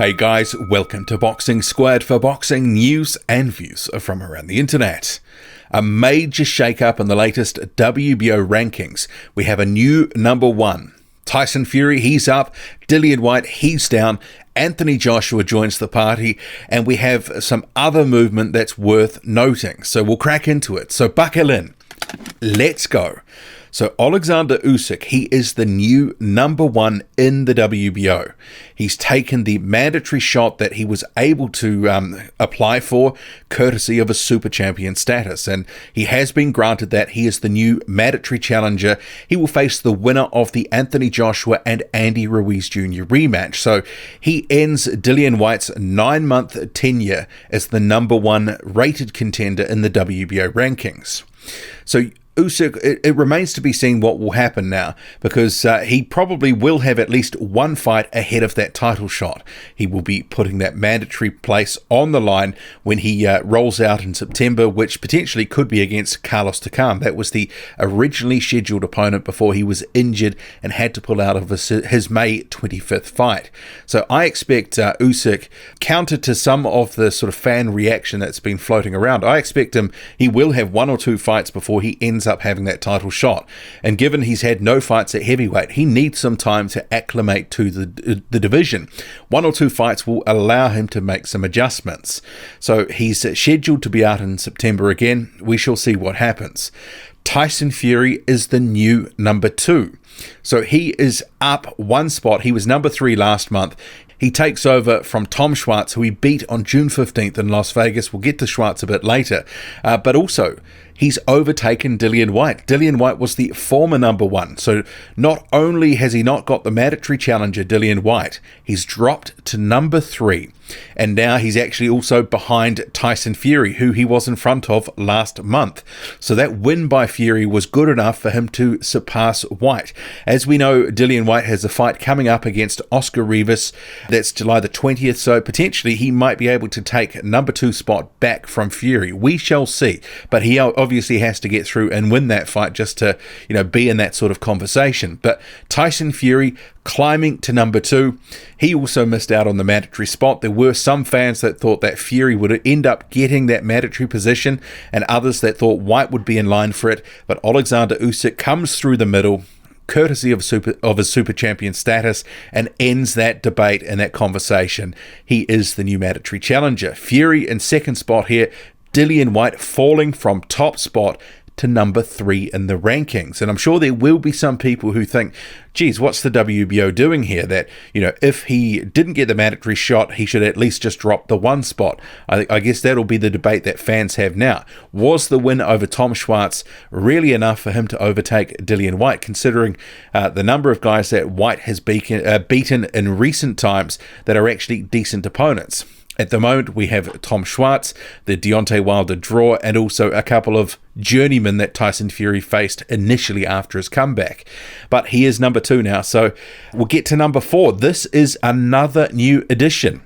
Hey guys, welcome to Boxing Squared for boxing news and views from around the internet. A major shake-up in the latest WBO rankings. We have a new number one. Tyson Fury, he's up. Dillian Whyte, he's down. Anthony Joshua joins the party, and we have some other movement that's worth noting. So we'll crack into it. So buckle in. Let's go. So Oleksandr Usyk, he is the new number one in the WBO. He's taken the mandatory shot that he was able to apply for, courtesy of a super champion status. And he has been granted that. He is the new mandatory challenger. He will face the winner of the Anthony Joshua and Andy Ruiz Jr. rematch. So he ends Dillian Whyte's 9-month tenure as the number one rated contender in the WBO rankings. So Usyk, it remains to be seen what will happen now, because he probably will have at least one fight ahead of that title shot. He will be putting that mandatory place on the line when he rolls out in September, which potentially could be against Carlos Takam. That was the originally scheduled opponent before he was injured and had to pull out of his May 25th fight. So I expect Usyk, counter to some of the sort of fan reaction that's been floating around, I expect he will have one or two fights before he ends up having that title shot. And given he's had no fights at heavyweight, he needs some time to acclimate to the division. One or two fights will allow him to make some adjustments. So he's scheduled to be out in September again. We shall see what happens. Tyson Fury is the new number two. So he is up one spot. He was number 3 last month. He takes over from Tom Schwartz, who he beat on June 15th in Las Vegas. We'll get to Schwartz a bit later. But also, he's overtaken Dillian Whyte. Dillian Whyte was the former number one. So not only has he not got the mandatory challenger, Dillian Whyte, he's dropped to number 3. And now he's actually also behind Tyson Fury, who he was in front of last month. So that win by Fury was good enough for him to surpass Whyte. As we know, Dillian Whyte has a fight coming up against Oscar Rivas. That's July the 20th. So potentially he might be able to take number 2 spot back from Fury. We shall see. But he obviously has to get through and win that fight just to, be in that sort of conversation. But Tyson Fury climbing to number 2. He also missed out on the mandatory spot. There were some fans that thought that Fury would end up getting that mandatory position, and others that thought Whyte would be in line for it. But Oleksandr Usyk comes through the middle, courtesy of his super champion status, and ends that debate and that conversation. He is the new mandatory challenger. Fury in second spot here. Dillian Whyte falling from top spot to number 3 in the rankings. And I'm sure there will be some people who think, geez, what's the WBO doing here? That, if he didn't get the mandatory shot, he should at least just drop the 1 spot. I guess that'll be the debate that fans have now. Was the win over Tom Schwartz really enough for him to overtake Dillian Whyte, considering the number of guys that Whyte has beaten in recent times that are actually decent opponents? At the moment, we have Tom Schwartz, the Deontay Wilder draw, and also a couple of journeymen that Tyson Fury faced initially after his comeback. But he is number 2 now, so we'll get to number 4. This is another new addition.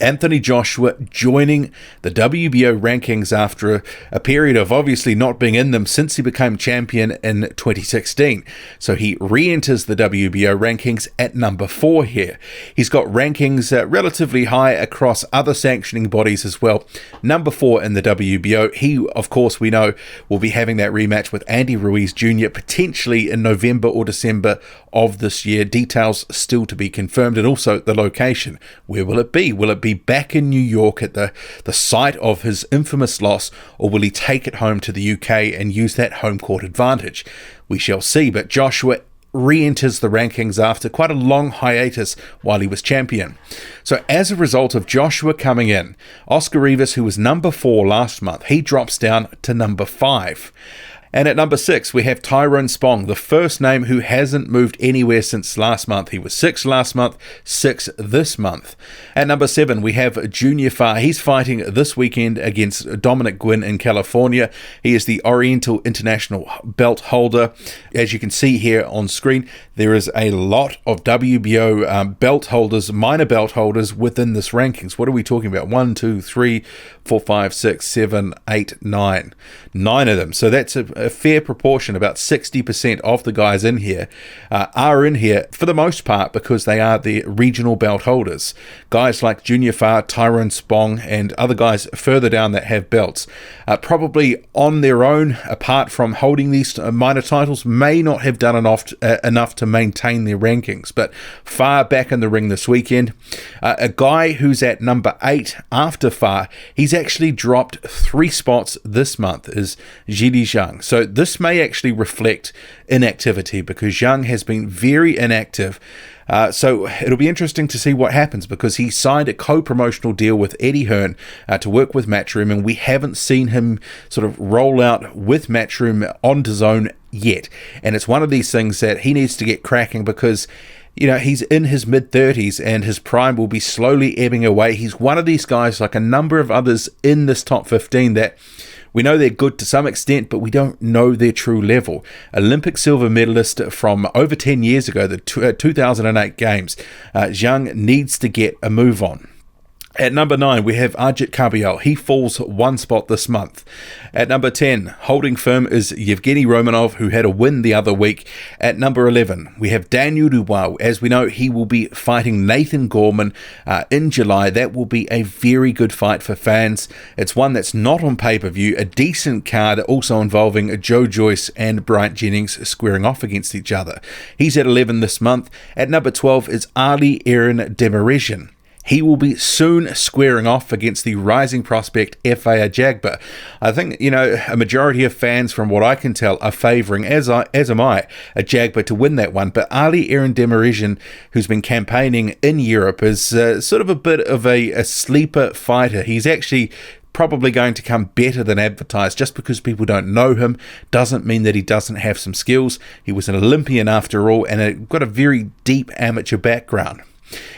Anthony Joshua joining the WBO rankings after a period of obviously not being in them since he became champion in 2016. So he re-enters the WBO rankings at number 4 here. He's got rankings relatively high across other sanctioning bodies as well. Number 4 in the WBO. He, of course, we know will be having that rematch with Andy Ruiz Jr. potentially in November or December of this year. Details still to be confirmed, and also the location. Where will it be? Will it be back in New York at the site of his infamous loss, or will he take it home to the UK and use that home court advantage? We shall see. But Joshua re-enters the rankings after quite a long hiatus while he was champion. So as a result of Joshua coming in, Oscar Rivas, who was number 4 last month, he drops down to number 5. And at number 6, we have Tyrone Spong, the first name who hasn't moved anywhere since last month. He was 6 last month, 6 this month. At number 7, we have Junior Farr. He's fighting this weekend against Dominic Gwynn in California. He is the Oriental International belt holder. As you can see here on screen, there is a lot of WBO belt holders, minor belt holders within this rankings. What are we talking about? 1, 2, 3, 4, 5, 6, 7, 8, 9. 9 of them. So that's a fair proportion, about 60% of the guys in here, are in here for the most part because they are the regional belt holders. Guys like Junior Fa, Tyrone Spong, and other guys further down that have belts, probably on their own, apart from holding these minor titles, may not have done enough to maintain their rankings. But Fa back in the ring this weekend. A guy who's at number 8 after Fa, he's actually dropped 3 spots this month, is Zhili Zhang. So this may actually reflect inactivity because Zhang has been very inactive. So it'll be interesting to see what happens because he signed a co-promotional deal with Eddie Hearn to work with Matchroom, and we haven't seen him sort of roll out with Matchroom on DAZN yet. And it's one of these things that he needs to get cracking because, you know, he's in his mid-30s and his prime will be slowly ebbing away. He's one of these guys, like a number of others in this top 15, that we know they're good to some extent, but we don't know their true level. Olympic silver medalist from over 10 years ago, the 2008 Games. Zhang needs to get a move on. At number 9, we have Ajit Kabiel. He falls 1 spot this month. At number 10, holding firm is Yevgeny Romanov, who had a win the other week. At number 11, we have Daniel Dubois. As we know, he will be fighting Nathan Gorman in July. That will be a very good fight for fans. It's one that's not on pay-per-view, a decent card, also involving Joe Joyce and Bryant Jennings squaring off against each other. He's at 11 this month. At number 12 is Ali Aaron Demirezhian. He will be soon squaring off against the rising prospect F.A. Ajagba. I think, you know, a majority of fans, from what I can tell, are favouring, as am I, Ajagba to win that one. But Ali Aaron Demirezhian, who's been campaigning in Europe, is sort of a bit of a sleeper fighter. He's actually probably going to come better than advertised. Just because people don't know him doesn't mean that he doesn't have some skills. He was an Olympian after all, and got a very deep amateur background.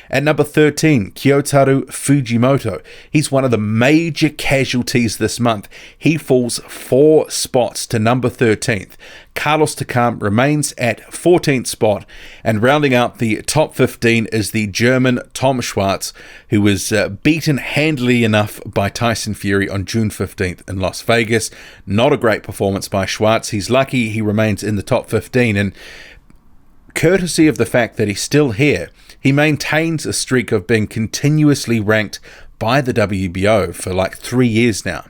At number 13, Kyotaru Fujimoto. He's one of the major casualties this month. He falls 4 spots to number 13th. Carlos Takam remains at 14th spot, and rounding out the top 15 is the German Tom Schwarz, who was beaten handily enough by Tyson Fury on June 15th in Las Vegas. Not a great performance by Schwarz. He's lucky he remains in the top 15, and courtesy of the fact that he's still here, he maintains a streak of being continuously ranked by the WBO for like 3 years now.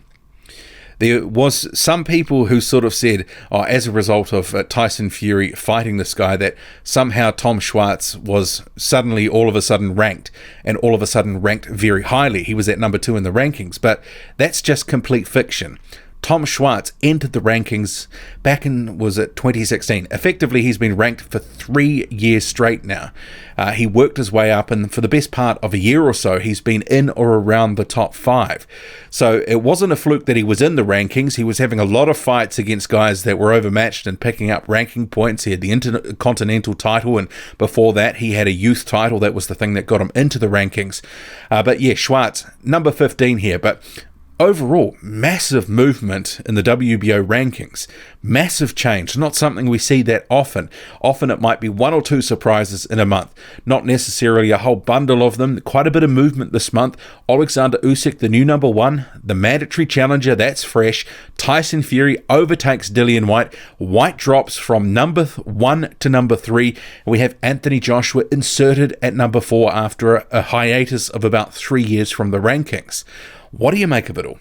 There was some people who sort of said, as a result of Tyson Fury fighting this guy, that somehow Tom Schwarz was suddenly all of a sudden ranked, and all of a sudden ranked very highly. He was at number 2 in the rankings, but that's just complete fiction. Tom Schwarz entered the rankings back in, was it 2016? Effectively, he's been ranked for 3 years straight now. He worked his way up, and for the best part of a year or so, he's been in or around the top 5. So it wasn't a fluke that he was in the rankings. He was having a lot of fights against guys that were overmatched and picking up ranking points. He had the Intercontinental title, and before that, he had a youth title. That was the thing that got him into the rankings. But yeah, Schwarz, number 15 here. But overall, massive movement in the WBO rankings. Massive change. Not something we see that often. Often it might be 1 or 2 surprises in a month. Not necessarily a whole bundle of them. Quite a bit of movement this month. Oleksandr Usyk, the new number 1. The mandatory challenger, that's fresh. Tyson Fury overtakes Dillian Whyte. Whyte drops from number 1 to number 3. And we have Anthony Joshua inserted at number 4 after a hiatus of about 3 years from the rankings. What do you make of it all?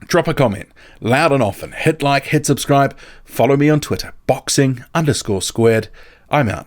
Drop a comment, loud and often. Hit like, hit subscribe. Follow me on Twitter, boxing_squared. I'm out.